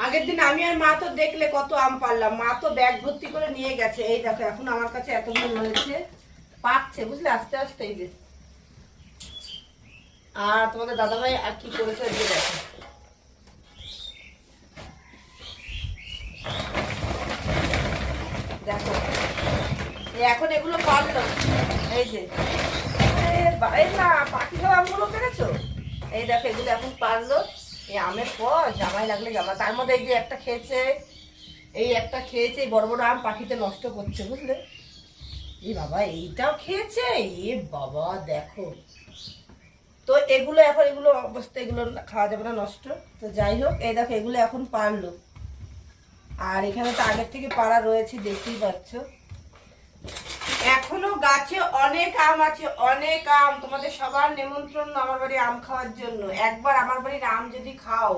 আগের দিন আমি আর মা তো দেখলে কত আম পারলাম, মা তো ব্যাগ ভর্তি করে নিয়ে গেছে। এই দেখো এখন আমার কাছে এতগুলো রয়েছে, পাকছে বুঝলে, আস্তে আস্তে। এই যে আর তোমাদের দাদাভাই আর কি করেছে যে দেখো, দেখো এখন এগুলো পারলো। এই যে এই না পাখি সব আমগুলো পেরেছো, এই দেখো এগুলো এখন পারলো। এই আমের পর জামাই লাগলে জামা, তার মধ্যে এই যে একটা খেয়েছে, এই একটা খেয়েছে, এই বড় বড় আম পাখিতে নষ্ট করছে বুঝলে। এই বাবা এইটাও খেয়েছে, এ বাবা দেখো। তো এগুলো এখন এগুলো অবস্থা, এগুলো খাওয়া যাবে না, নষ্ট। তো যাই হোক, এই দেখো এগুলো এখন পারলো। আর এখানে তো আগের থেকে পাড়া রয়েছে, দেখতেই পাচ্ছ। এখনো গাছে অনেক আম আছে, অনেক আম। তোমাদের সবার নেমন্ত্রণ আমার বাড়ি আম খাওয়ার জন্য। একবার আমার বাড়ির আম যদি খাও